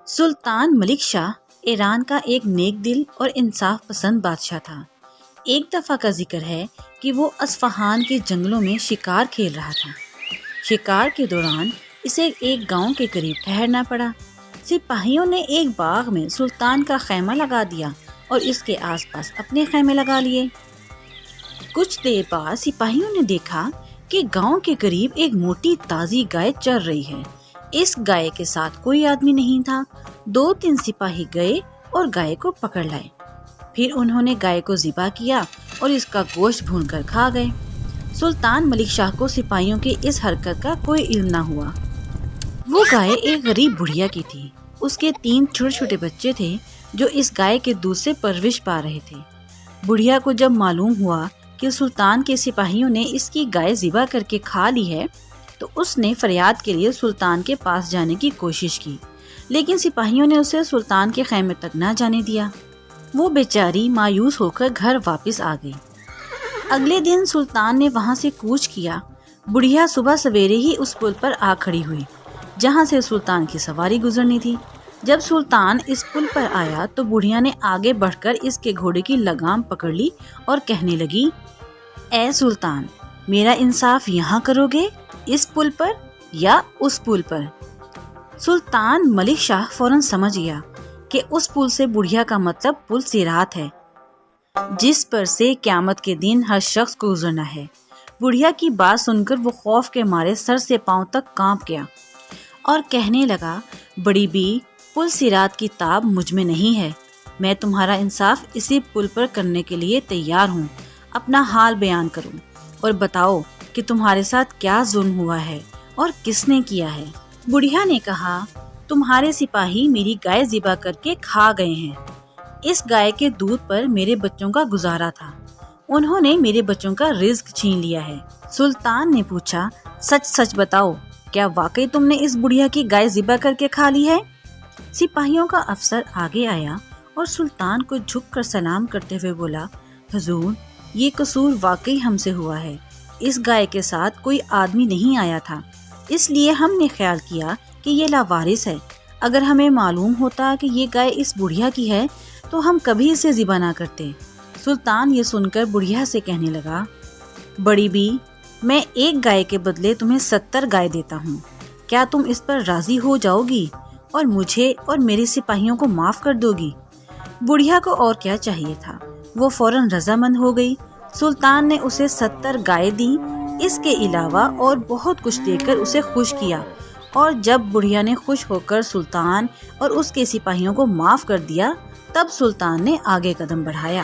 سلطان ملک شاہ ایران کا ایک نیک دل اور انصاف پسند بادشاہ تھا۔ ایک دفعہ کا ذکر ہے کہ وہ اصفہان کے جنگلوں میں شکار کھیل رہا تھا۔ شکار کے دوران اسے ایک گاؤں کے قریب ٹھہرنا پڑا۔ سپاہیوں نے ایک باغ میں سلطان کا خیمہ لگا دیا اور اس کے آس پاس اپنے خیمے لگا لیے۔ کچھ دیر بعد سپاہیوں نے دیکھا کہ گاؤں کے قریب ایک موٹی تازی گائے چر رہی ہے۔ اس گائے کے ساتھ کوئی آدمی نہیں تھا۔ 2-3 سپاہی گئے اور گائے کو پکڑ لائے۔ پھر انہوں نے گائے کو ذبح کیا اور اس کا گوشت بھون کر کھا گئے۔ سلطان ملک شاہ کو سپاہیوں کی اس حرکت کا کوئی علم نہ ہوا۔ وہ گائے ایک غریب بڑھیا کی تھی۔ اس کے 3 چھوٹے چھوٹے بچے تھے جو اس گائے کے دودھ سے پرورش پا رہے تھے۔ بڑھیا کو جب معلوم ہوا کہ سلطان کے سپاہیوں نے اس کی گائے ذبح کر کے کھا لی ہے تو اس نے فریاد کے لیے سلطان کے پاس جانے کی کوشش کی، لیکن سپاہیوں نے اسے سلطان کے خیمے تک نہ جانے دیا۔ وہ بیچاری مایوس ہو کر گھر واپس آ گئی۔ اگلے دن سلطان نے وہاں سے کوچ کیا۔ بڑھیا صبح سویرے ہی اس پل پر آ کھڑی ہوئی جہاں سے سلطان کی سواری گزرنی تھی۔ جب سلطان اس پل پر آیا تو بڑھیا نے آگے بڑھ کر اس کے گھوڑے کی لگام پکڑ لی اور کہنے لگی، اے سلطان، میرا انصاف یہاں کرو گے، اس پل پر یا اس پل پر؟ سلطان ملک شاہ فوراً سمجھ گیا کہ اس پل سے بڑھیا کا مطلب پل صراط ہے، جس پر سے قیامت کے دن ہر شخص کو گزرنا ہے۔ بڑھیا کی بات سن کر وہ خوف کے مارے سر سے پاؤں تک کانپ گیا اور کہنے لگا، بڑی بی، پل صراط کی تاب مجھ میں نہیں ہے۔ میں تمہارا انصاف اسی پل پر کرنے کے لیے تیار ہوں۔ اپنا حال بیان کرو اور بتاؤ کہ تمہارے ساتھ کیا ظلم ہوا ہے اور کس نے کیا ہے۔ بڑھیا نے کہا، تمہارے سپاہی میری گائے ذبح کر کے کھا گئے ہیں۔ اس گائے کے دودھ پر میرے بچوں کا گزارا تھا۔ انہوں نے میرے بچوں کا رزق چھین لیا ہے۔ سلطان نے پوچھا، سچ سچ بتاؤ، کیا واقعی تم نے اس بڑھیا کی گائے ذبح کر کے کھا لی ہے؟ سپاہیوں کا افسر آگے آیا اور سلطان کو جھک کر سلام کرتے ہوئے بولا، حضور، یہ قصور واقعی ہم سے ہوا ہے۔ اس گائے کے ساتھ کوئی آدمی نہیں آیا تھا، اس لیے ہم نے خیال کیا کہ یہ لاوارث ہے۔ اگر ہمیں معلوم ہوتا کہ یہ گائے اس بڑھیا کی ہے تو ہم کبھی اسے ذبح نہ کرتے۔ سلطان یہ سن کر بڑھیا سے کہنے لگا، بڑی بی، میں ایک گائے کے بدلے تمہیں 70 گائے دیتا ہوں۔ کیا تم اس پر راضی ہو جاؤ گی اور مجھے اور میرے سپاہیوں کو معاف کر دو گی؟ بڑھیا کو اور کیا چاہیے تھا، وہ فوراً رضامند ہو گئی۔ سلطان نے اسے 70 گائے دی، اس کے علاوہ اور بہت کچھ دے کر اسے خوش کیا، اور جب بڑھیا نے خوش ہو کر سلطان اور اس کے سپاہیوں کو معاف کر دیا، تب سلطان نے آگے قدم بڑھایا۔